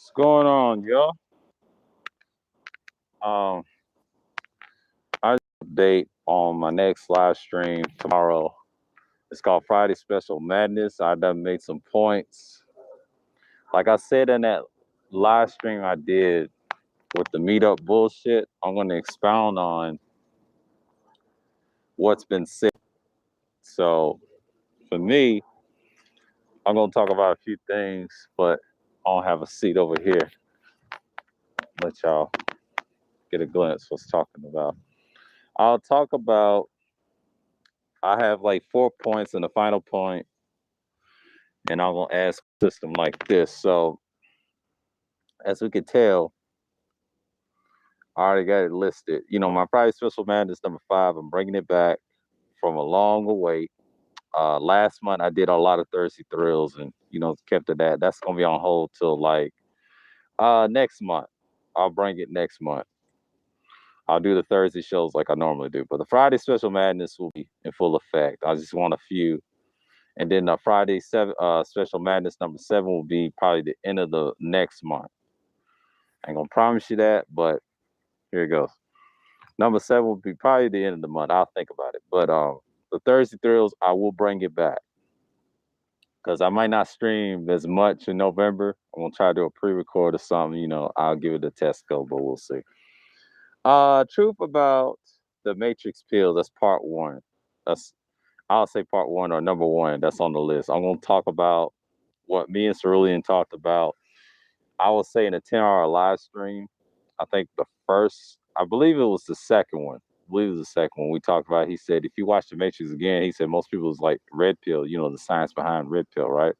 What's going on, y'all? Um, I update on my next live stream tomorrow. It's called Friday Special Madness. I done made some points. Like I said in that live stream I did with the meetup bullshit, I'm going to expound on what's been said. So for me, I'm going to talk about a few things, but I don't have a seat over here. Let y'all get a glimpse of what's talking about. I'll talk about, I have like 4 points and the final point, and I'm gonna ask a system like this. So as we can tell, I already got it listed. My Friday Special Madness number 5. I'm bringing it back from a long wait. Last month I did a lot of Thursday Thrills, and kept it that. That's gonna be on hold till like next month. I'll bring it next month. I'll do the Thursday shows like I normally do, but the Friday Special Madness will be in full effect. I just want a few. And then Friday Special Madness number 7 will be probably the end of the next month. I ain't gonna promise you that, but here it goes. Number 7 will be probably the end of the month. I'll think about it. But the Thursday Thrills, I will bring it back because I might not stream as much in November. I'm gonna try to do a pre-record or something. I'll give it a test go, but we'll see. Truth about the Matrix Pill. That's part 1. That's I'll say part 1 or number 1. That's on the list. I'm gonna talk about what me and Cerulean talked about. I will say in a 10-hour live stream. I think I believe it was the second one. I believe it was the second one we talked about. He said, if you watch The Matrix again, he said most people is like red pill, the science behind red pill, right?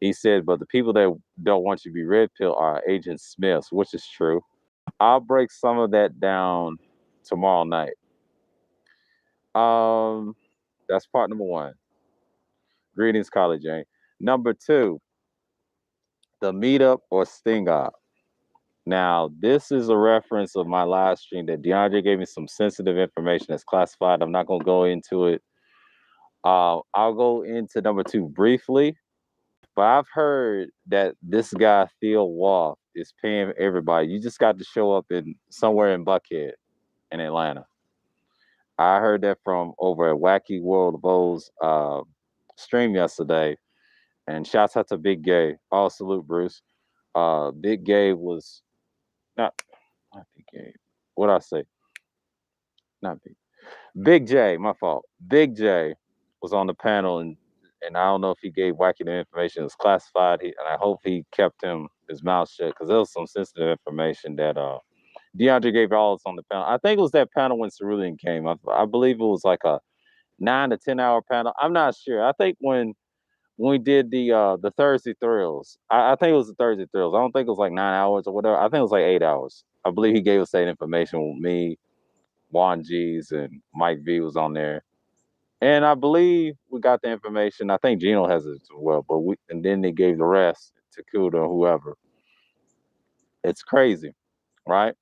He said, but the people that don't want you to be red pill are Agent Smiths, which is true. I'll break some of that down tomorrow night. That's part number 1. Greetings, College Jane. Number 2, the meetup or sting up. Now, this is a reference of my live stream that DeAndre gave me some sensitive information that's classified. I'm not going to go into it. I'll go into number 2 briefly, but I've heard that this guy, Theo Wolf, is paying everybody. You just got to show up somewhere in Buckhead in Atlanta. I heard that from over at Wacky World of O's stream yesterday. And shouts out to Big Gay. All salute, Bruce. Big Gay was not Big Gay. What I say? Not Big. Big J, my fault. Big J was on the panel, and I don't know if he gave Wacky the information. It was classified, and I hope he kept his mouth shut because there was some sensitive information that DeAndre gave all us on the panel. I think it was that panel when Cerulean came. I believe it was like a 9 to 10 hour panel. I'm not sure. I think when we did the Thursday Thrills, I think it was the Thursday Thrills. I don't think it was like 9 hours or whatever. I think it was like 8 hours. I believe he gave us that information with me, Juan G's, and Mike V was on there. And I believe we got the information. I think Gino has it as well, and then they gave the rest to Kuda or whoever. It's crazy, right?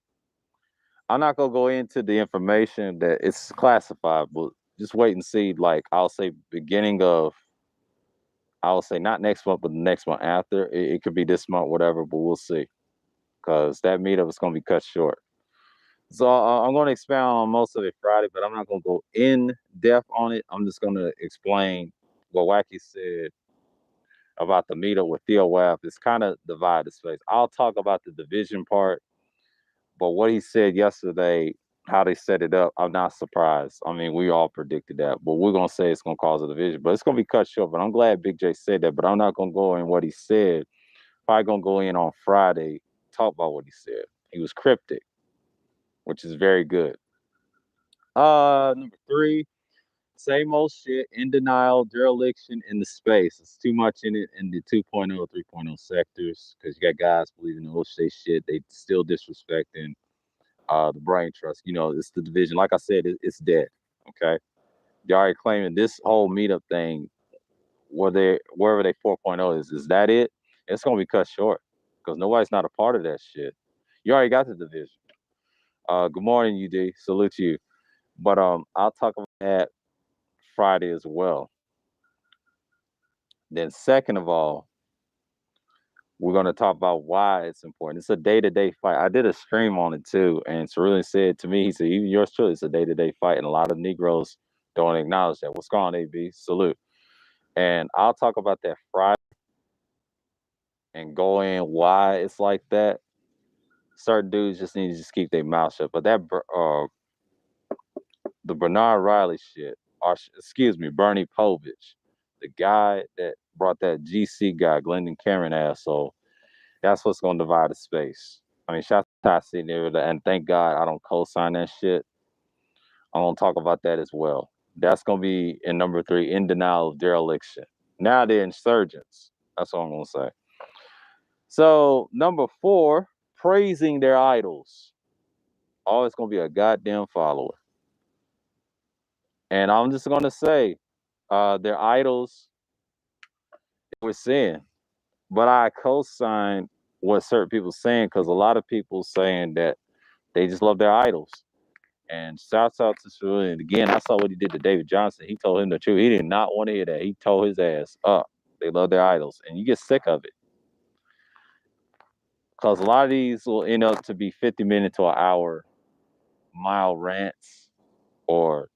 I'm not gonna go into the information that it's classified, but just wait and see. Like I'll say I'll say not next month, but the next month after. It could be this month, whatever, but we'll see. Because that meetup is gonna be cut short. So I'm going to expound on most of it Friday, but I'm not going to go in depth on it. I'm just going to explain what Wacky said about the meetup with Theo Waff. It's kind of divided space. I'll talk about the division part, but what he said yesterday, how they set it up, I'm not surprised. I mean, we all predicted that, but we're going to say it's going to cause a division, but it's going to be cut short. But I'm glad Big J said that, but I'm not going to go in what he said. Probably going to go in on Friday, talk about what he said. He was cryptic, which is very good. Number 3, same old shit, in denial, dereliction in the space. It's too much in it in the 2.0, 3.0 sectors because you got guys believing the whole shit. They still disrespecting the brain trust. It's the division. Like I said, it's dead. Okay, you already claiming this whole meetup thing, wherever they 4.0 is that it? It's gonna be cut short because nobody's not a part of that shit. You already got the division. Good morning, UD. Salute to you. But I'll talk about that Friday as well. Then second of all, We're going to talk about why it's important. It's a day-to-day fight. I did a stream on it too, and Cerulean said to me, he said, even yours truly, it's a day-to-day fight, and a lot of Negroes don't acknowledge that. What's going on, AB? Salute. And I'll talk about that Friday and go in why it's like that. Certain dudes just need to just keep their mouth shut. But that the Bernard Riley shit, or excuse me, Bernie Povich, the guy that brought that GC guy, Glendon Cameron asshole, that's what's going to divide the space. I mean, shout out to there, and thank God I don't co-sign that shit. I'm going to talk about that as well. That's going to be in number 3, in denial of dereliction. Now they're insurgents. That's what I'm going to say. So, number 4, praising their idols. Always going to be a goddamn follower. And I'm just going to say, their idols, we're seeing. But I co-sign what certain people saying, because a lot of people saying that they just love their idols. And shouts out to Cerulean. Again, I saw what he did to David Johnson. He told him the truth. He did not want to hear that. He told his ass up. They love their idols. And you get sick of it. Because a lot of these will end up to be 50-minute to an hour mile rants or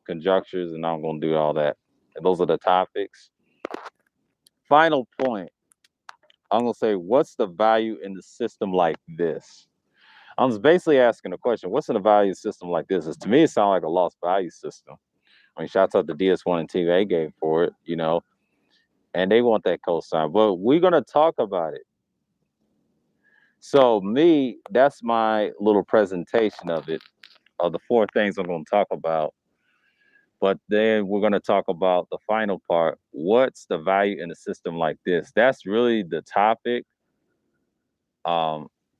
conjectures, and I'm going to do all that. And those are the topics. Final point. I'm going to say, what's the value in the system like this? I'm just basically asking the question, what's in a value system like this? Because to me, it sounds like a lost value system. I mean, shouts out to DS1 and TVA game for it, you know, and they want that cosign. But we're going to talk about it. So me, that's my little presentation of it, of the 4 things I'm going to talk about. But then we're going to talk about the final part. What's the value in a system like this? That's really the topic.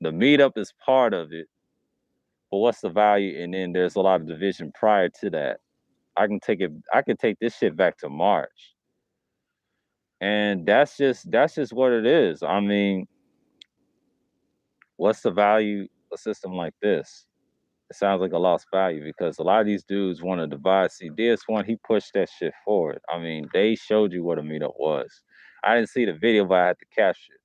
The meetup is part of it. But what's the value? And then there's a lot of division prior to that. I can take this shit back to March. And that's just what it is. I mean, what's the value of a system like this? It sounds like a lost value because a lot of these dudes want to divide. See, DS1, he pushed that shit forward. I mean, they showed you what a meetup was. I didn't see the video, but I had to capture it.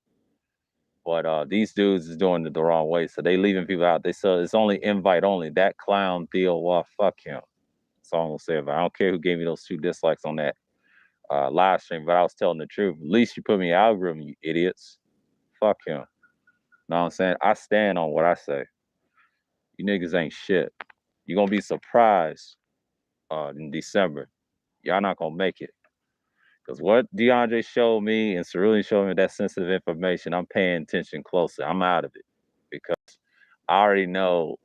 But these dudes is doing it the wrong way, so they leaving people out. They said it's only invite only. That clown Theo, well, fuck him. That's all I'm gonna say about it. I don't care who gave me those 2 dislikes on that live stream, but I was telling the truth. At least you put me in algorithm, you idiots. Fuck him. Know what I'm saying? I stand on what I say. You niggas ain't shit. You're gonna be surprised in December. Y'all not gonna make it. Because what DeAndre showed me and Cerulean showed me, that sensitive information, I'm paying attention closer. I'm out of it. Because I already know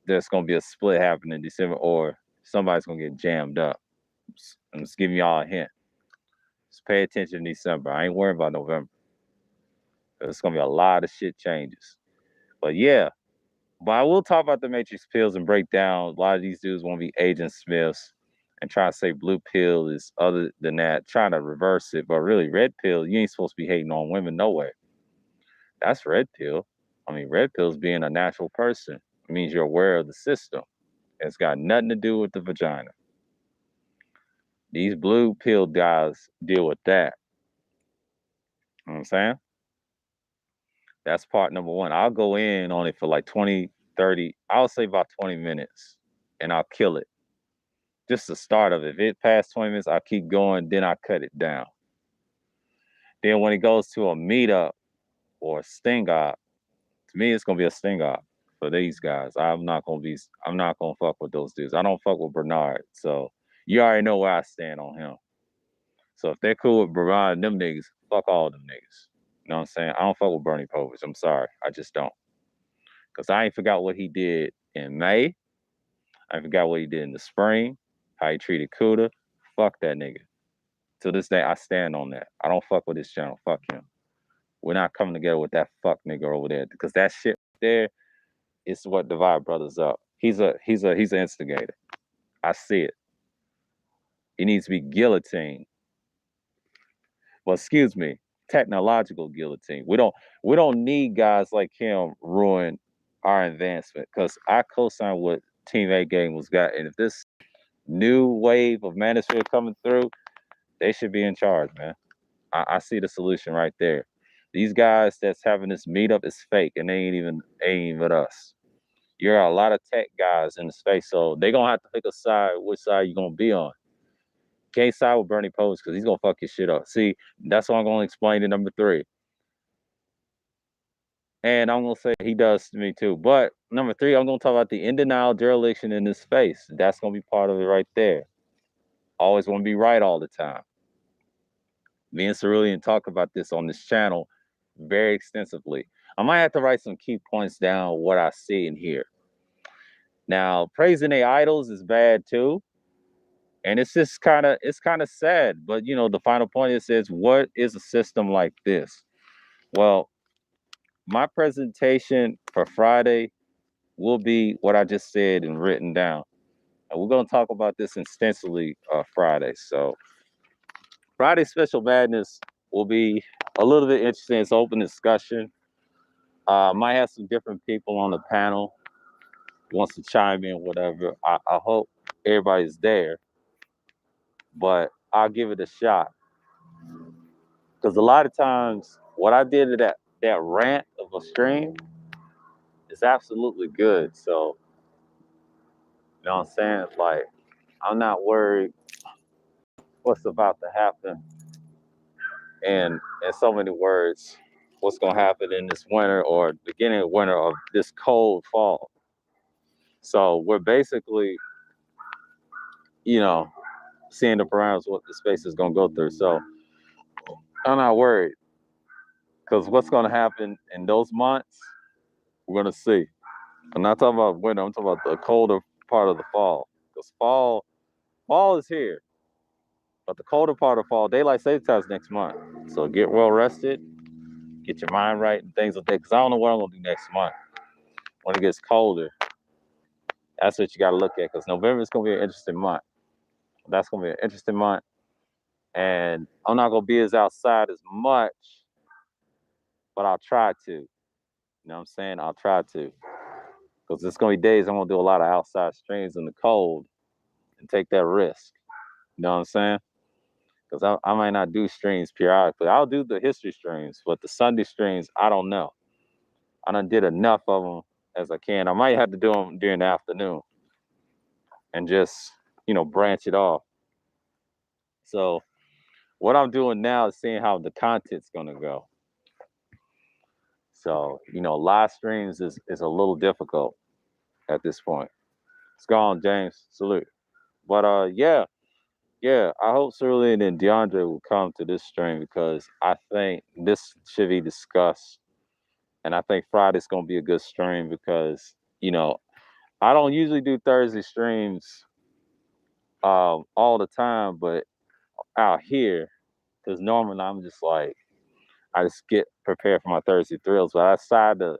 there's gonna be a split happening in December, or somebody's gonna get jammed up. I'm just giving y'all a hint. Just pay attention in December. I ain't worried about November. There's gonna be a lot of shit changes. But yeah, but I will talk about the Matrix pills and break down. A lot of these dudes want to be Agent Smiths and try to say blue pill is other than that, trying to reverse it. But really, red pill, you ain't supposed to be hating on women no way. That's red pill. I mean, red pill is being a natural person. It means you're aware of the system. It's got nothing to do with the vagina. These blue pill guys deal with that. You know what I'm saying? That's part number 1. I'll go in on it for like 20, 30, I'll say about 20 minutes, and I'll kill it. Just the start of it. If it past 20 minutes, I'll keep going, then I cut it down. Then when it goes to a meetup or a sting op, to me, it's going to be a sting op for these guys. I'm not going to fuck with those dudes. I don't fuck with Bernard. So you already know where I stand on him. So if they're cool with Bernard and them niggas, fuck all them niggas. You know what I'm saying? I don't fuck with Bernie Povich. I'm sorry. I just don't. Because I ain't forgot what he did in May. I forgot what he did in the spring. How he treated Kuda. Fuck that nigga. To this day, I stand on that. I don't fuck with his channel. Fuck him. We're not coming together with that fuck nigga over there. Because that shit there is what divide brothers up. He's an instigator. I see it. He needs to be guillotined. Well, excuse me, technological guillotine. We don't need guys like him ruin our advancement, because I co-sign what Team A game was got. And if this new wave of manosphere coming through, they should be in charge, man. I see the solution right there. These guys that's having this meetup is fake, and they ain't even us. You're a lot of tech guys in the space, so they gonna have to pick a side. Which side you gonna be on? Can't side with Bernie Pose because he's gonna fuck your shit up. See, that's what I'm gonna explain in number 3. And I'm gonna say he does to me too. But number 3, I'm gonna talk about the in denial dereliction in this space. That's gonna be part of it right there. Always want to be right all the time. Me and Cerulean talk about this on this channel very extensively. I might have to write some key points down what I see and hear. Now, praising their idols is bad too. And it's kind of sad. But the final point it says, what is a system like this? Well, my presentation for Friday will be what I just said and written down. And we're gonna talk about this extensively Friday. So Friday Special Madness will be a little bit interesting. It's open discussion. Might have some different people on the panel who wants to chime in, whatever. I hope everybody's there, but I'll give it a shot. Because a lot of times, what I did at that rant of a stream is absolutely good. So, you know what I'm saying? Like, I'm not worried what's about to happen. And in so many words, what's going to happen in this winter or beginning of winter of this cold fall. So we're basically, seeing the parameters, what the space is going to go through. So I'm not worried because what's going to happen in those months, we're going to see. I'm not talking about winter. I'm talking about the colder part of the fall. Because fall is here. But the colder part of fall, daylight saving time is next month. So get well rested, get your mind right, and things like that. Because I don't know what I'm going to do next month. When it gets colder, that's what you got to look at. Because November is going to be an interesting month. That's going to be an interesting month. And I'm not going to be as outside as much, but I'll try to. You know what I'm saying? I'll try to. Because there's going to be days I'm going to do a lot of outside streams in the cold and take that risk. You know what I'm saying? Because I might not do streams periodically. I'll do the history streams, but the Sunday streams, I don't know. I done did enough of them as I can. I might have to do them during the afternoon and just, branch it off. So what I'm doing now is seeing how the content's going to go. So, live streams is a little difficult at this point. It's gone, James. Salute. But yeah, I hope Cerulean and DeAndre will come to this stream because I think this should be discussed. And I think Friday's gonna be a good stream because, I don't usually do Thursday streams all the time, but out here, because normally I'm just like I just get prepared for my Thursday thrills. But I decided to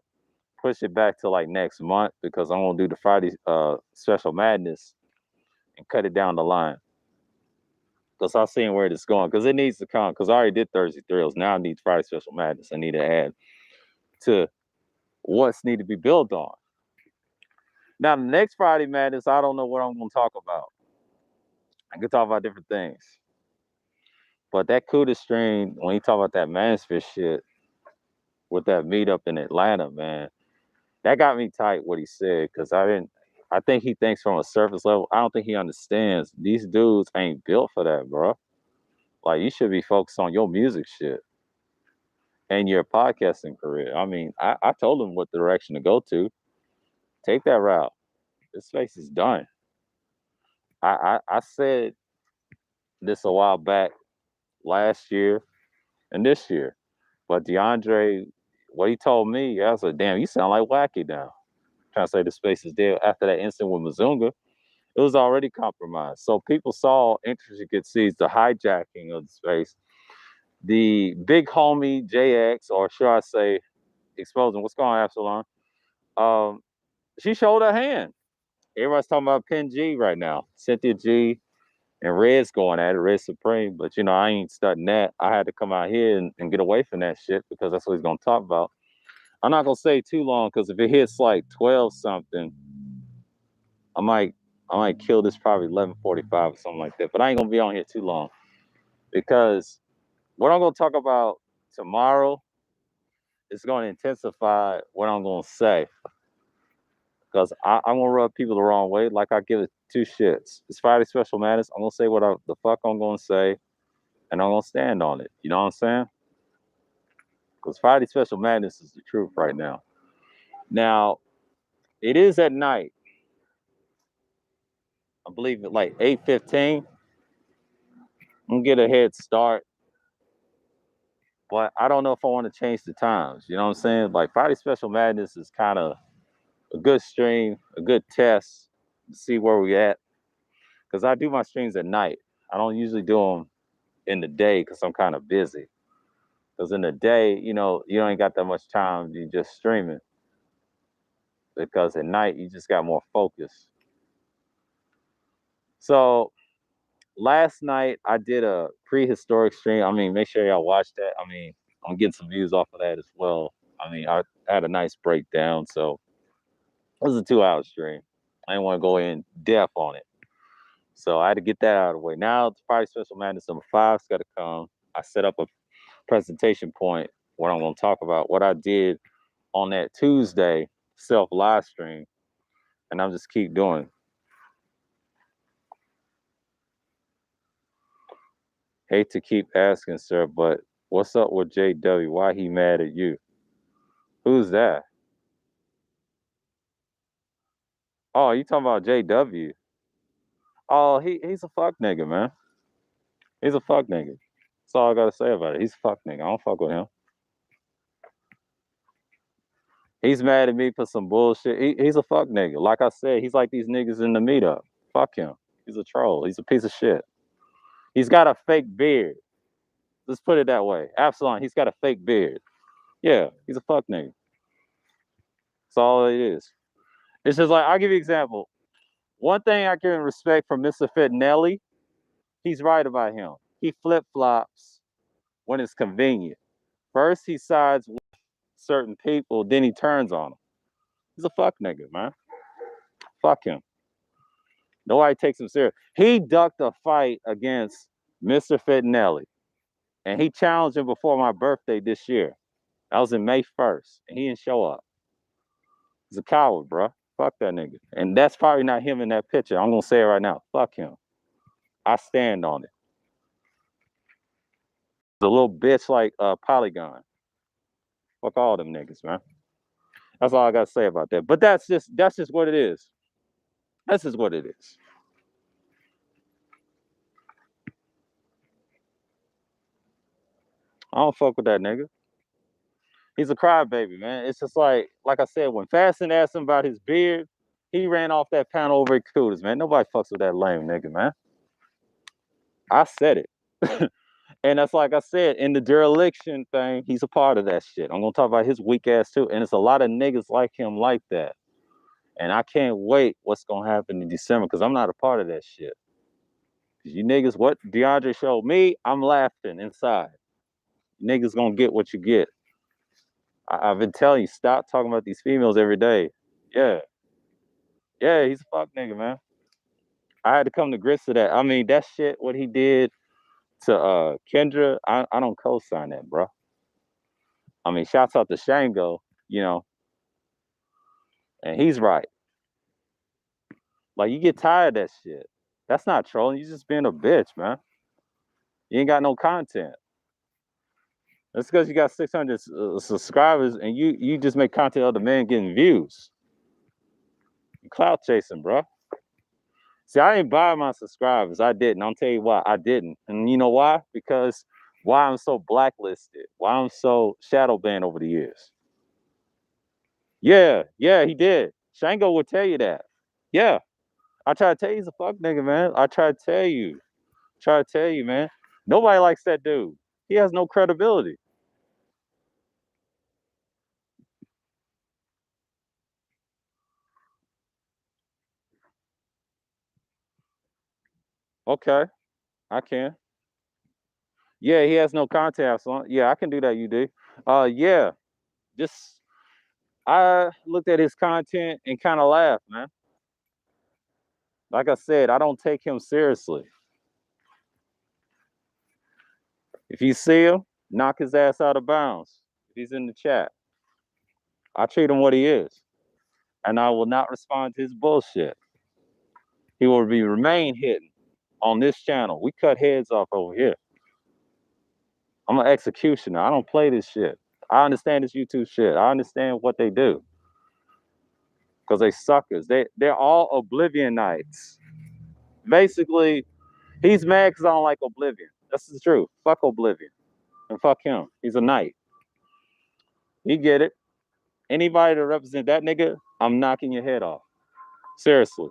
push it back to like next month because I'm gonna do the Friday special madness and cut it down the line. Because I'm seeing where it's going. Because it needs to come. Because I already did Thursday thrills. Now I need Friday special madness. I need to add to what's need to be built on. Now the next Friday madness, I don't know what I'm gonna talk about. I can talk about different things. But that Kuda stream, when you talk about that Manosphere shit with that meetup in Atlanta, man, that got me tight what he said because I think he thinks from a surface level. I don't think he understands these dudes ain't built for that, bro. Like you should be focused on your music shit and your podcasting career. I mean, I told him what direction to go to. Take that route. This space is done. I said this a while back last year and this year. But DeAndre, what he told me, I was like, damn, you sound like Wacky now. Trying to say the space is dead. After that incident with Mazunga, it was already compromised. So people saw intricate seeds, the hijacking of the space. The big homie JX, or should I say, exposing what's going on, Absalom. She showed her hand. Everybody's talking about Pin G right now. Cynthia G and Red's going at it, Red Supreme. But I ain't studying that. I had to come out here and get away from that shit because that's what he's gonna talk about. I'm not gonna say too long because if it hits like 12 something, I might kill this probably 11:45 or something like that. But I ain't gonna be on here too long because what I'm gonna talk about tomorrow it's going to intensify what I'm going to say. Because I'm going to rub people the wrong way. Like I give it two shits. It's Friday Special Madness. I'm going to say what the fuck I'm going to say. And I'm going to stand on it. You know what I'm saying? Because Friday Special Madness is the truth right now. Now, it is at night. I believe at like 8:15. I'm going to get a head start. But I don't know if I want to change the times. You know what I'm saying? Like Friday Special Madness is kind of a good stream, a good test to see where we at. Because I do my streams at night. I don't usually do them in the day because I'm kind of busy. Because in the day, you know, you ain't got that much time. You just streaming. Because at night, you just got more focus. So last night, I did a prehistoric stream. I mean, make sure y'all watch that. I mean, I'm getting some views off of that as well. I mean, I had a nice breakdown. So it was a 2-hour stream. I didn't want to go in depth on it. So I had to get that out of the way. Now, the Friday Special Madness number 5's got to come. I set up a presentation point, what I'm going to talk about, what I did on that Tuesday self live stream, and I'm just keep doing. Hate to keep asking, sir, but what's up with JW? Why he mad at you? Who's that? Oh, you talking about JW? Oh, he's a fuck nigga, man. He's a fuck nigga. That's all I gotta say about it. He's a fuck nigga. I don't fuck with him. He's mad at me for some bullshit. He's a fuck nigga. Like I said, he's like these niggas in the meetup. Fuck him. He's a troll. He's a piece of shit. He's got a fake beard. Let's put it that way. Absalom, he's got a fake beard. Yeah, he's a fuck nigga. That's all it is. It's just like, I'll give you an example. One thing I can respect from Mr. Fittinelli, he's right about him. He flip-flops when it's convenient. First, he sides with certain people, then he turns on them. He's a fuck nigga, man. Fuck him. Nobody takes him serious. He ducked a fight against Mr. Fittinelli, and he challenged him before my birthday this year. That was in May 1st, and he didn't show up. He's a coward, bro. Fuck that nigga. And that's probably not him in that picture. I'm gonna say it right now. Fuck him. I stand on it. The little bitch like Polygon. Fuck all them niggas, man. That's all I gotta say about that. But that's just what it is. That's just what it is. I don't fuck with that nigga. He's a crybaby, man. It's just like I said, when Fasten asked him about his beard, he ran off that panel over at Cooters, man. Nobody fucks with that lame nigga, man. I said it. And that's like I said, in the dereliction thing, he's a part of that shit. I'm gonna talk about his weak ass too. And it's a lot of niggas like him like that. And I can't wait what's gonna happen in December because I'm not a part of that shit. You niggas, what DeAndre showed me, I'm laughing inside. Niggas gonna get what you get. I've been telling you, stop talking about these females every day. Yeah. Yeah, he's a fuck nigga, man. I had to come to grips with that. I mean, that shit, what he did to Kendra, I don't co-sign that, bro. I mean, shouts out to Shango, you know, and he's right. Like, you get tired of that shit. That's not trolling. You just being a bitch, man. You ain't got no content. That's because you got 600 subscribers and you just make content of the man getting views. Clout chasing, bro. See, I didn't buy my subscribers. I didn't. I'll tell you why. I didn't. And you know why? Because why I'm so blacklisted. Why I'm so shadow banned over the years. Yeah, he did. Shango will tell you that. Yeah. I try to tell you he's a fuck nigga, man. I try to tell you. Try to tell you, man. Nobody likes that dude. He has no credibility. Okay, I can. Yeah, he has no contact. So yeah, I can do that, you do. Yeah. Just I looked at his content and kind of laughed, man. Like I said, I don't take him seriously. If you see him, knock his ass out of bounds. If he's in the chat. I treat him what he is. And I will not respond to his bullshit. He will remain hidden on this channel. We cut heads off over here. I'm an executioner. I don't play this shit. I understand this YouTube shit. I understand what they do. Because they suckers. They're all Oblivionites. Basically, he's mad because I don't like Oblivion. That's the truth. Fuck Oblivion. And fuck him. He's a knight. He get it. Anybody to represent that nigga, I'm knocking your head off. Seriously.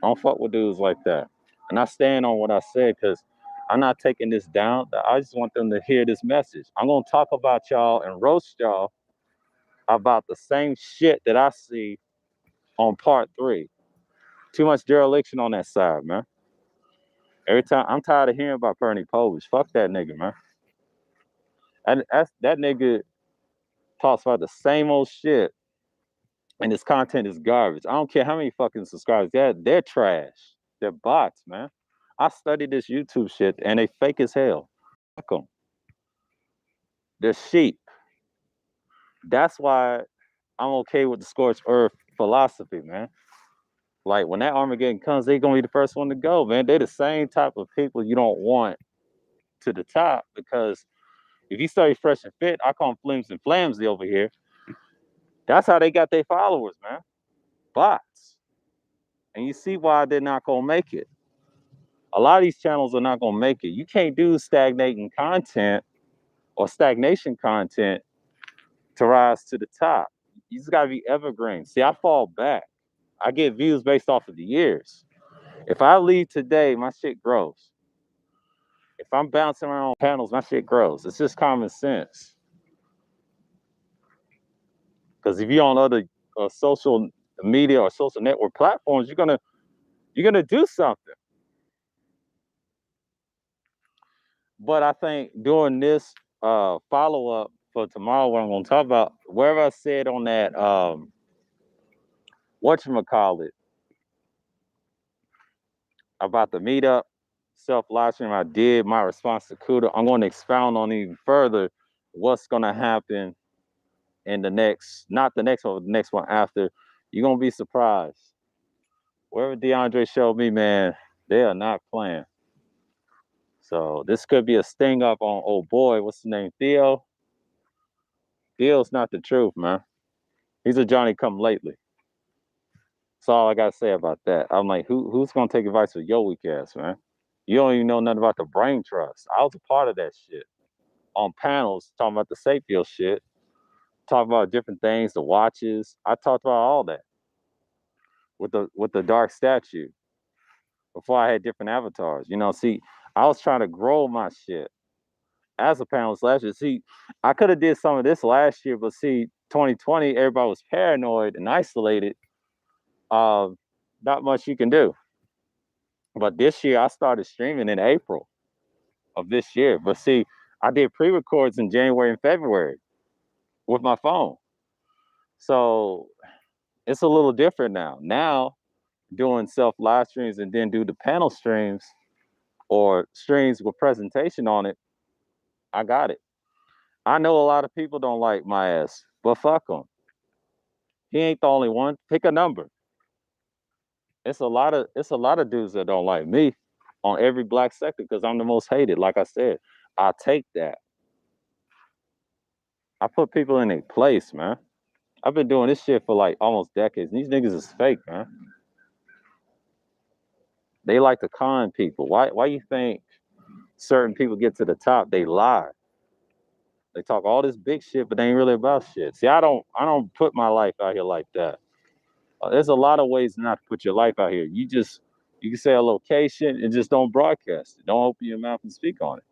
I don't fuck with dudes like that. And I stand on what I said because I'm not taking this down. I just want them to hear this message. I'm going to talk about y'all and roast y'all about the same shit that I see on part 3. Too much dereliction on that side, man. Every time, I'm tired of hearing about Bernie Povich. Fuck that nigga, man. And that nigga talks about the same old shit, and his content is garbage. I don't care how many fucking subscribers. They're trash. They're bots, man. I studied this YouTube shit, and they fake as hell. Fuck them. They're sheep. That's why I'm okay with the scorched earth philosophy, man. Like when that Armageddon comes, they're gonna be the first one to go, man. They're the same type of people you don't want to the top because if you study fresh and fit, I call them flims and flamsy over here. That's how they got their followers, man. Bots. And you see why they're not gonna make it. A lot of these channels are not gonna make it. You can't do stagnating content or stagnation content to rise to the top. You just gotta be evergreen. See, I fall back. I get views based off of the years. If I leave today, my shit grows. If I'm bouncing around on panels, my shit grows. It's just common sense. Because if you're on other social media or social network platforms, you're gonna do something. But I think doing this follow up for tomorrow, what I'm gonna talk about, wherever I said on that whatchamacallit about the meetup, self live stream I did, my response to Kuda, I'm gonna expound on even further what's gonna happen in the next, not the next one, but the next one after. You're gonna be surprised. Wherever DeAndre showed me, man, they are not playing. So this could be a sting up on old boy. What's his name? Theo. Theo's not the truth, man. He's a Johnny come lately. That's all I gotta say about that. I'm like, who's gonna take advice with your weak ass, man? You don't even know nothing about the brain trust. I was a part of that shit on panels talking about the Sapio shit, talking about different things, the watches. I talked about all that with the dark statue before I had different avatars. You know, see, I was trying to grow my shit as a panelist last year. See, I could have did some of this last year, but see, 2020, everybody was paranoid and isolated. Not much you can do. But this year, I started streaming in April of this year. But see, I did pre-records in January and February with my phone. So it's a little different now. Now, doing self live streams and then do the panel streams or streams with presentation on it, I got it. I know a lot of people don't like my ass, but fuck them. He ain't the only one. Pick a number. It's a lot of dudes that don't like me on every black sector because I'm the most hated. Like I said, I take that. I put people in their place, man. I've been doing this shit for like almost decades. And these niggas is fake, man. They like to con people. Why you think certain people get to the top? They lie. They talk all this big shit, but they ain't really about shit. See, I don't put my life out here like that. There's a lot of ways not to put your life out here. You can say a location and just don't broadcast it. Don't open your mouth and speak on it.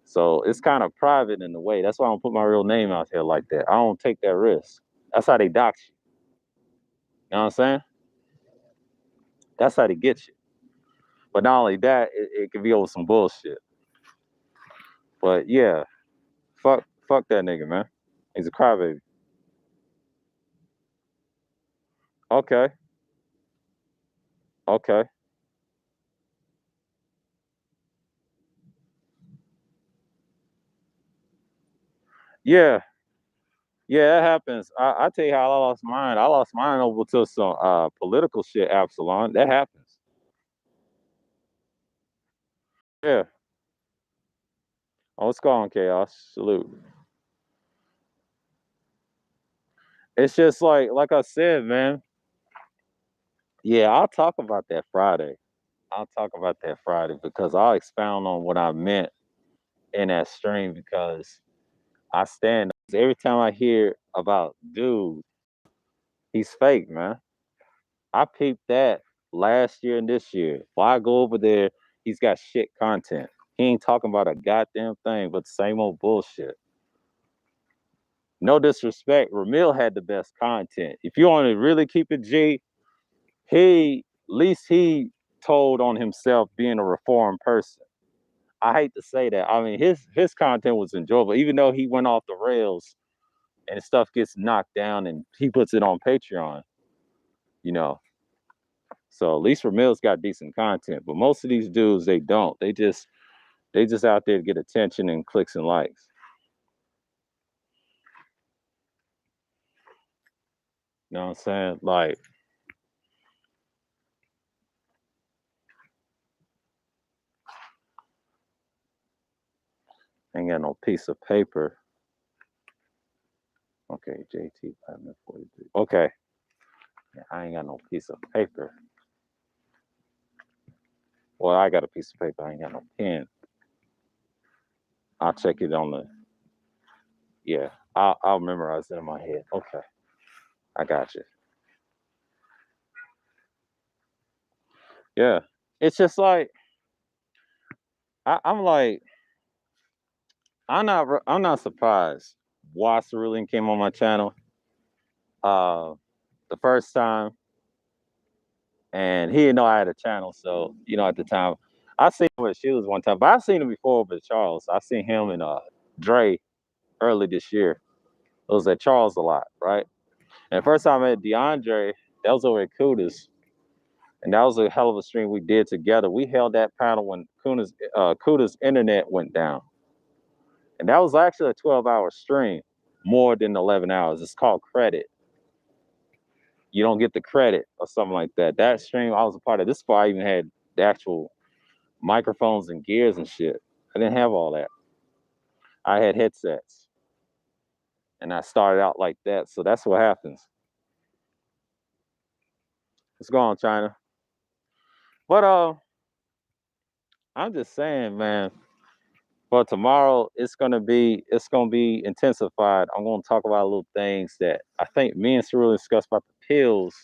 So it's kind of private in a way. That's why I don't put my real name out there like that. I don't take that risk. That's how they dox you. You know what I'm saying? That's how they get you. But not only that, it can be over some bullshit. But yeah, fuck that nigga, man. He's a crybaby. Okay, okay. Yeah, yeah, that happens. I tell you how I lost mine. I lost mine over to some political shit, Absalom. That happens. Yeah. Oh, what's going on, Chaos? Salute. It's just like I said, man. Yeah, I'll talk about that Friday. I'll talk about that Friday because I'll expound on what I meant in that stream because I stand every time I hear about dude, he's fake, man. I peeped that last year and this year. Why go over there? He's got shit content. He ain't talking about a goddamn thing but the same old bullshit. No disrespect, Ramil had the best content. If you want to really keep it G, he at least he told on himself being a reformed person. I hate to say that. I mean, his content was enjoyable, even though he went off the rails and stuff gets knocked down and he puts it on Patreon, you know. So at least Ramil's got decent content, but most of these dudes they don't. They just out there to get attention and clicks and likes. You know what I'm saying? Like, ain't got no piece of paper. Okay, JT Platinum 43. Okay. Yeah, I ain't got no piece of paper. Well, I got a piece of paper. I ain't got no pen. I'll check it on the. Yeah, I'll memorize it in my head. Okay, I got you. Yeah, it's just like I'm like I'm not surprised. Why Cerulean came on my channel uh the first time, and he didn't know I had a channel. So at the time, I seen him with Shoes one time, but I seen him before with Charles. I seen him and Dre early this year. It was at Charles a lot, right? And the first time I met DeAndre, that was over at Kuda's. And that was a hell of a stream we did together. We held that panel when Kuda's internet went down. And that was actually a 12-hour stream, more than 11 hours. It's called credit. You don't get the credit or something like that. That stream, I was a part of. This is before I even had the actual microphones and gears and shit. I didn't have all that. I had headsets. And I started out like that. So that's what happens. Let's go on, China. But I'm just saying, man. For tomorrow, it's gonna be intensified. I'm gonna talk about little things that I think me and Cyril discussed about the pills,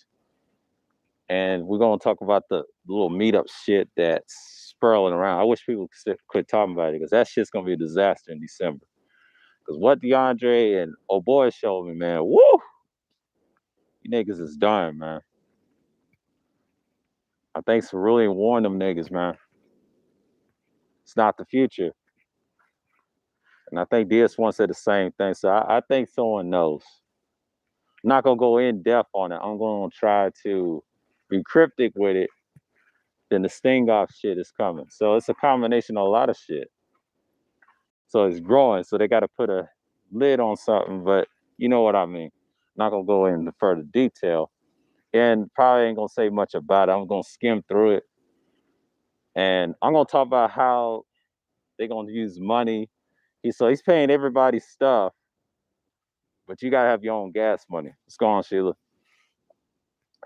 and we're gonna talk about the little meetup shit that's spurling around. I wish people could quit talking about it because that shit's gonna be a disaster in December. Because what DeAndre and oh boy showed me, man, woo, you niggas is done, man. I think Cerulean warned them niggas, man. It's not the future. And I think DS1 said the same thing. So I think someone knows. I'm not gonna go in depth on it. I'm gonna try to be cryptic with it. Then the sting off shit is coming. So it's a combination of a lot of shit. So it's growing. So they got to put a lid on something. But you know what I mean. I'm not gonna go into further detail, and probably ain't gonna say much about it. I'm gonna skim through it, and I'm gonna talk about how they're gonna use money. He's paying everybody's stuff, but you gotta have your own gas money. What's going on, Sheila?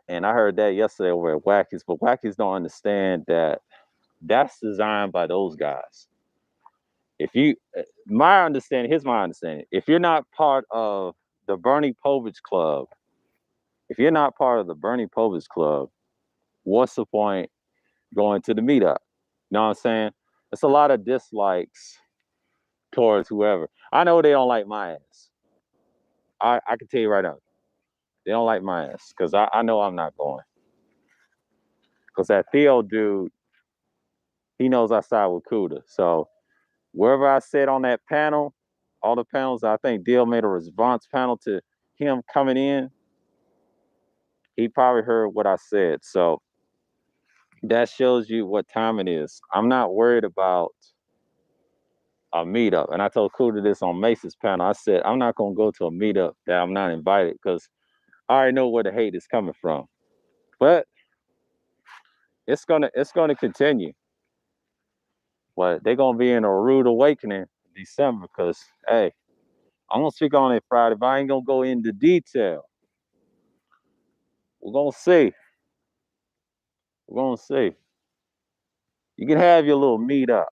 And I heard that yesterday over at Wackies, but Wackies don't understand that that's designed by those guys. If you, my understanding, here's my understanding. If you're not part of the Bernie Povich Club, if you're not part of the Bernie Povich Club, what's the point going to the meetup? You know what I'm saying? It's a lot of dislikes towards whoever. I know they don't like my ass. I can tell you right now, they don't like my ass because I know I'm not going. Because that Theo dude, he knows I side with Kuda. So wherever I said on that panel, all the panels, I think Deal made a response panel to him coming in. He probably heard what I said. So that shows you what time it is. I'm not worried about a meetup. And I told Kuda this on Mace's panel. I said, I'm not gonna go to a meetup that I'm not invited because I already know where the hate is coming from. But it's gonna continue. But they're gonna be in a rude awakening in December because hey, I'm gonna speak on it Friday, but I ain't gonna go into detail. We're gonna see. We're gonna see. You can have your little meetup.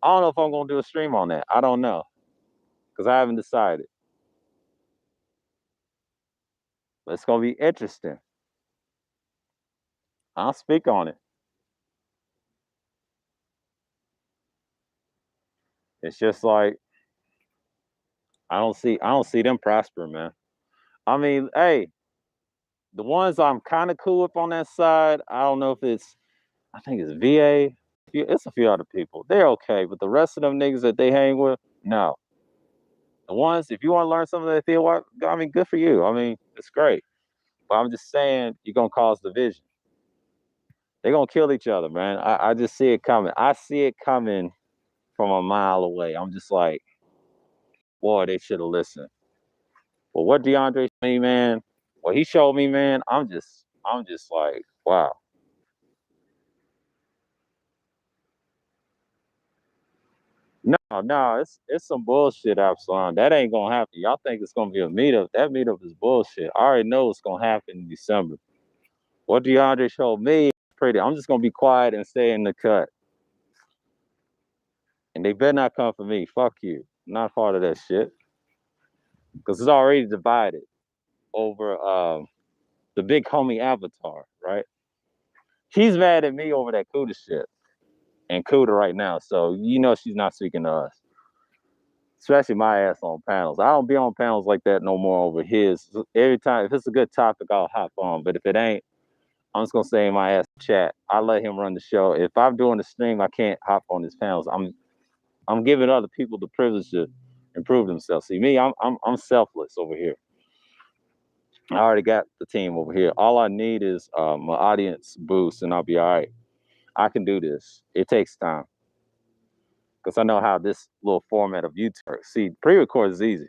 I don't know if I'm gonna do a stream on that. I don't know because I haven't decided. But it's gonna be interesting. I'll speak on it. It's just like I don't see them prospering, man. I mean, hey, the ones I'm kind of cool with on that side, I don't know if it's I think it's VA. It's a few other people. They're okay, but the rest of them niggas that they hang with, no. The ones, if you want to learn something that they want, I mean, good for you. I mean, it's great. But I'm just saying, you're gonna cause division. They're gonna kill each other, man. I just see it coming. I see it coming from a mile away. I'm just like, boy, they should have listened. But what DeAndre showed me, man, what he showed me, man, I'm just like, wow. No, it's some bullshit, Absalom. That ain't gonna happen. Y'all think it's gonna be a meetup? That meetup is bullshit. I already know it's gonna happen in December. What DeAndre showed me, pretty. I'm just gonna be quiet and stay in the cut. And they better not come for me. Fuck you. I'm not part of that shit. Because it's already divided over the big homie Avatar, right? She's mad at me over that Cuda shit and Cuda right now. So you know she's not speaking to us. Especially my ass on panels. I don't be on panels like that no more over his. Every time, if it's a good topic, I'll hop on. But if it ain't, I'm just gonna say in my ass chat. I let him run the show. If I'm doing the stream, I can't hop on his panels. I'm giving other people the privilege to improve themselves. See me, I'm selfless over here. I already got the team over here. All I need is my audience boost, and I'll be all right. I can do this. It takes time because I know how this little format of YouTube works. See, pre-record is easy.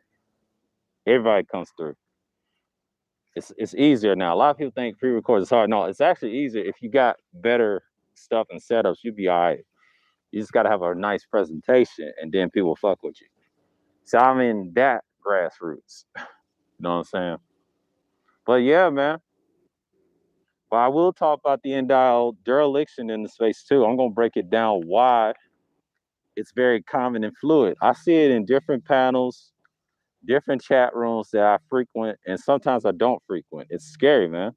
Everybody comes through. It's easier now. A lot of people think pre-record is hard. No, it's actually easier if you got better stuff and setups. You'll be all right. You just got to have a nice presentation, and then people fuck with you. So I'm in that grassroots. You know what I'm saying? But yeah, man. But I will talk about the endowed dereliction in the space too. I'm gonna break it down why it's very common and fluid. I see it in different panels, different chat rooms that I frequent, and sometimes I don't frequent. It's scary, man.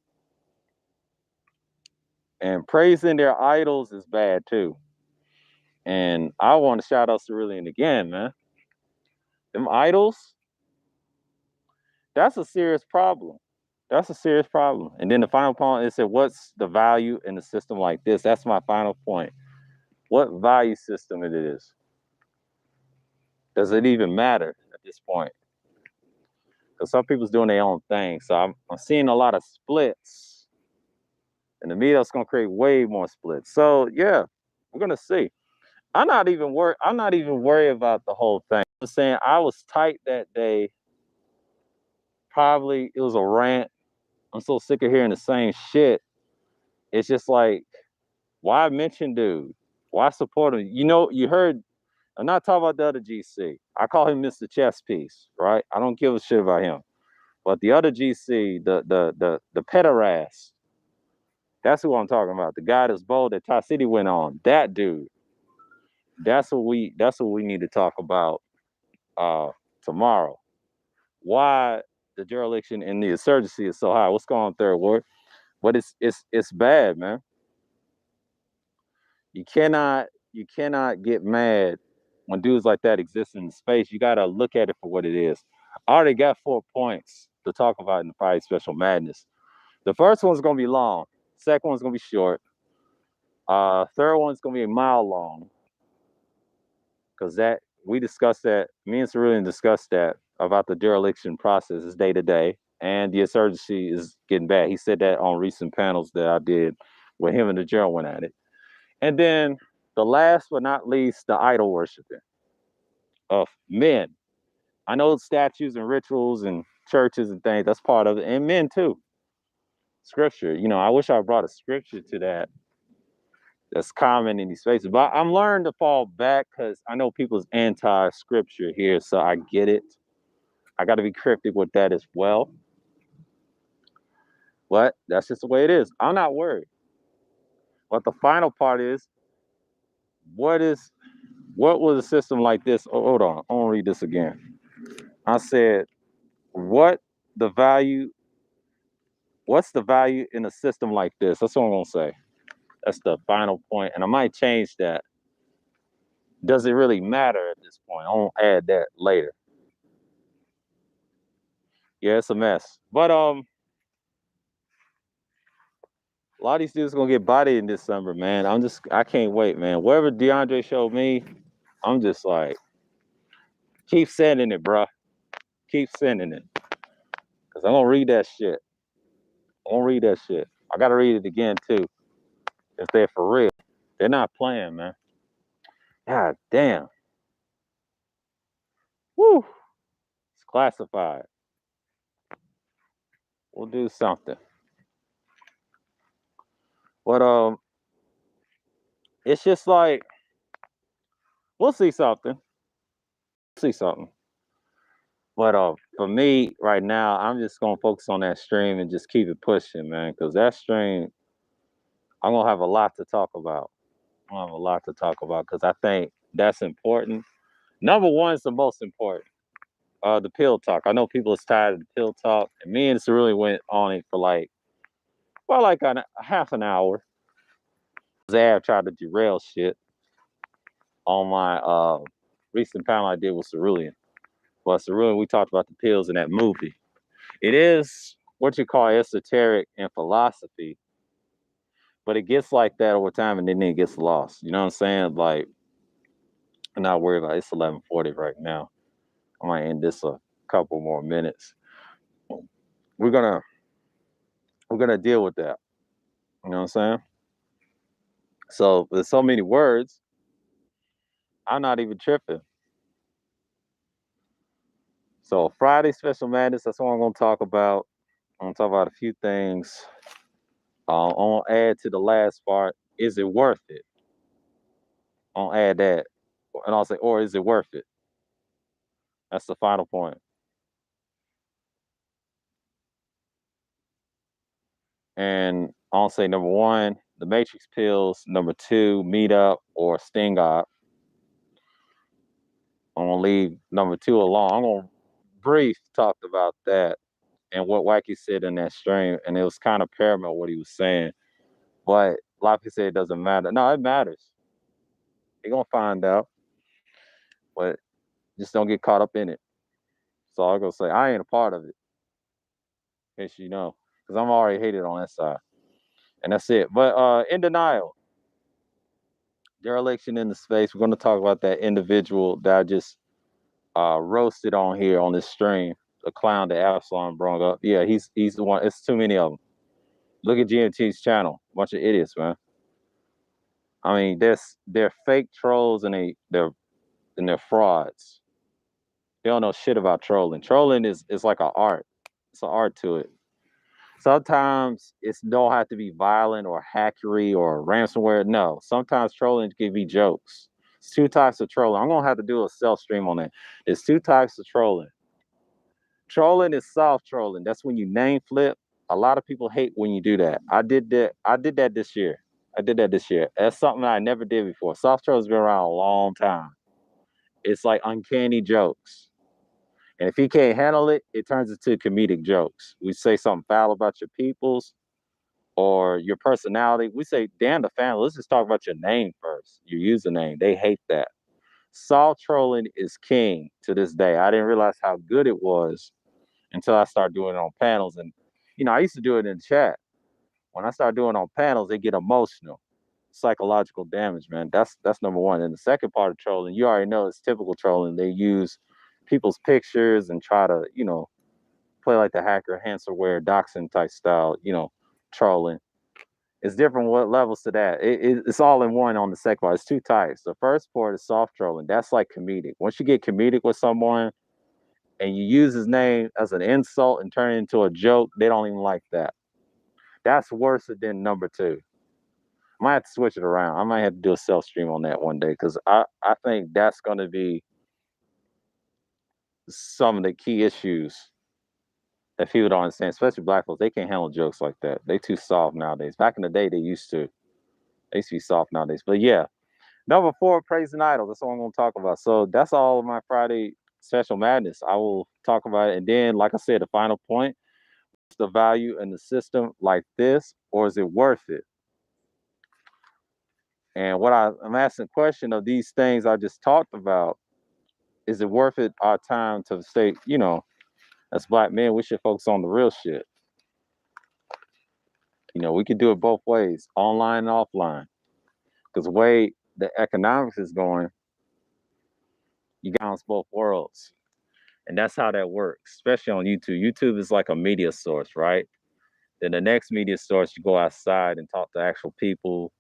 And praising their idols is bad too. And I want to shout out Cerulean again, man. Them idols, that's a serious problem. That's a serious problem. And then the final point is that what's the value in a system like this? That's my final point. What value system it is? Does it even matter at this point? Because some people's doing their own thing. So I'm seeing a lot of splits. And the media's gonna create way more splits. So yeah, we're gonna see. I'm not even worried about the whole thing. I'm saying I was tight that day. Probably it was a rant. I'm so sick of hearing the same shit. It's just like, why mention dude? Why support him? You know, you heard. I'm not talking about the other GC. I call him Mr. Chess Piece, right? I don't give a shit about him. But the other GC, the pederast, that's who I'm talking about. The guy that's bold that Ty City went on. That dude. That's what we need to talk about tomorrow. Why the dereliction and the insurgency is so high. What's going on, Third Ward? But it's bad, man. You cannot get mad when dudes like that exist in the space. You gotta look at it for what it is. I already got 4 points to talk about in the Friday Special Madness. The first one's gonna be long. Second one's gonna be short. Third one's gonna be a mile long. Cause that we discussed that. Me and Cerulean discussed that about the dereliction process is day to day, and the insurgency is getting bad. He said that on recent panels that I did with him and the general went at it. And then The last but not least, the idol worshiping of men. I know statues and rituals and churches and things, that's part of it, and men too. Scripture, I wish I brought a scripture to that that's common in these spaces, but I'm learning to fall back because I know people's anti-scripture here, so I get it. I got to be cryptic with that as well, but that's just the way it is. I'm not worried. But the final part is, what was a system like this? Oh, hold on, I want to read this again. I said, what the value what's the value in a system like this? That's what I'm gonna say. That's the final point, and I might change that. Does it really matter at this point? I'll add that later. Yeah, it's a mess. But a lot of these dudes gonna get bodied in December, man. I can't wait, man. Whatever DeAndre showed me, I'm just like, keep sending it, bruh. Keep sending it. Cause I'm gonna read that shit. I'm gonna read that shit. I gotta read it again too. If they're for real. They're not playing, man. God damn. Woo. It's classified. We'll do something. But it's just like, we'll see something. See something. But for me right now, I'm just gonna focus on that stream and just keep it pushing, man. Cause that stream, I'm gonna have a lot to talk about. I'm gonna have a lot to talk about because I think that's important. Number one is the most important. The pill talk. I know people is tired of the pill talk, and me and really went on it for like a half an hour. Zab tried to derail shit on my recent panel I did with Cerulean. Well, Cerulean, we talked about the pills in that movie. It is what you call esoteric in philosophy, but it gets like that over time and then it gets lost. You know what I'm saying? Like, I'm not worried about it. It's 11:40 right now. I might end this a couple more minutes. We're gonna deal with that. You know what I'm saying? So there's so many words, I'm not even tripping. So Friday special madness, that's what I'm gonna talk about. I'm gonna talk about a few things. I'm gonna add to the last part. Is it worth it? I'll add that. And I'll say, or is it worth it? That's the final point. And I'll say number one, the Matrix pills. Number two, meet up or sting up. I'm gonna leave number two alone. I'm gonna brief talked about that and what Wacky said in that stream, and it was kind of paramount what he was saying. But a lot of people say it doesn't matter. No, it matters. You're gonna find out, but just don't get caught up in it. So I'm gonna say I ain't a part of it, in case you know, because I'm already hated on that side, and that's it. But in denial, dereliction in the space. We're gonna talk about that individual that I just roasted on here on this stream. The clown that Absalom brought up. Yeah, he's the one. It's too many of them. Look at GMT's channel. Bunch of idiots, man. I mean, they're fake trolls and they're frauds. They don't know shit about trolling. Trolling is like an art. It's an art to it. Sometimes it don't have to be violent or hackery or ransomware. No, sometimes trolling can be jokes. It's two types of trolling. I'm gonna have to do a self stream on that. There's two types of trolling. Trolling is soft trolling. That's when you name flip. A lot of people hate when you do that. I did that. I did that this year. That's something I never did before. Soft trolling's been around a long time. It's like uncanny jokes. And if he can't handle it, it turns into comedic jokes. We say something foul about your peoples or your personality. We say, damn the family. Let's just talk about your name first, your username. They hate that. Soft trolling is king to this day. I didn't realize how good it was until I started doing it on panels. And, I used to do it in chat. When I start doing it on panels, they get emotional. Psychological damage, man. That's number one. And the second part of trolling, you already know it's typical trolling. They use people's pictures and try to, play like the hacker, ransomware, doxing type style, trolling. It's different what levels to that. It's all in one on the second part. It's two types. The first part is soft trolling. That's like comedic. Once you get comedic with someone and you use his name as an insult and turn it into a joke, they don't even like that. That's worse than number two. I might have to switch it around. I might have to do a self stream on that one day because I think that's going to be some of the key issues that people don't understand, especially black folks. They can't handle jokes like that. They too soft nowadays. Back in the day, they used to. They used to be soft nowadays. But yeah, number four, praising idol. That's what I'm going to talk about. So that's all of my Friday special madness. I will talk about it, and then, like I said, the final point: what's the value in the system like this, or is it worth it? And what I'm asking the question of these things I just talked about: is it worth it our time to stay? As black men, we should focus on the real shit. We could do it both ways, online and offline. Because the way the economics is going, you balance both worlds. And that's how that works, especially on YouTube. YouTube is like a media source, right? Then the next media source, you go outside and talk to actual people,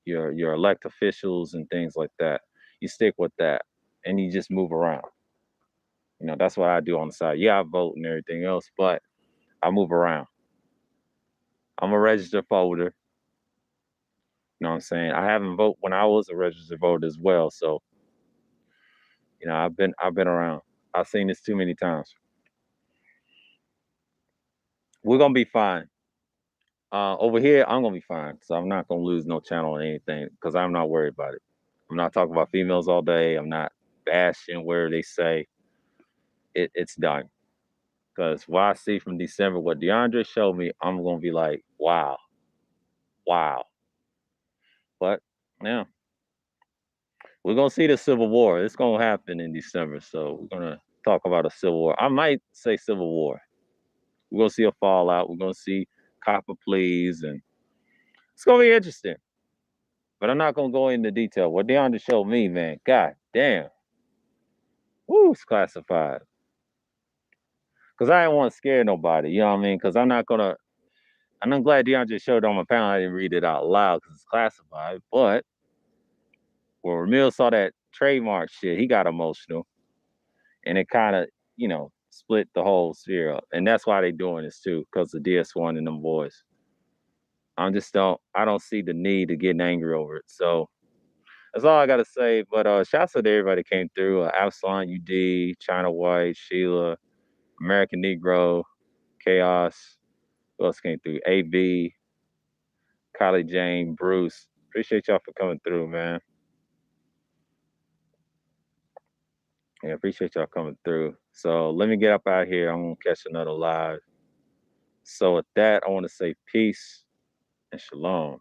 your elect officials and things like that. You stick with that and you just move around. That's what I do on the side. Yeah, I vote and everything else, but I move around. I'm a registered voter. You know what I'm saying? I haven't voted when I was a registered voter as well. So, I've been around. I've seen this too many times. We're gonna be fine. Over here, I'm gonna be fine. So I'm not gonna lose no channel or anything because I'm not worried about it. I'm not talking about females all day. I'm not bashing where they say it's done. Because what I see from December, what DeAndre showed me, I'm gonna be like, wow, wow. But yeah, we're gonna see the Civil War. It's gonna happen in December. So we're gonna talk about a Civil War. I might say Civil War. We're gonna see a fallout. We're gonna see copper pleas, and it's gonna be interesting. But I'm not gonna go into detail. What DeAndre showed me, man, god damn. Woo, it's classified. Because I didn't want to scare nobody, you know what I mean? Because I'm not gonna and I'm glad DeAndre showed it on my panel. I didn't read it out loud because it's classified. But when Ramil saw that trademark shit, he got emotional. And it kind of, split the whole sphere up. And that's why they doing this too, because of DS1 and them boys. I don't see the need to get angry over it. So that's all I gotta say. But shouts out to everybody that came through. Absalon, UD, China White, Sheila, American Negro, Chaos. Who else came through? AB, Kylie Jane, Bruce. Appreciate y'all for coming through, man. Yeah, appreciate y'all coming through. So let me get up out here. I'm gonna catch another live. So with that, I want to say peace and shalom.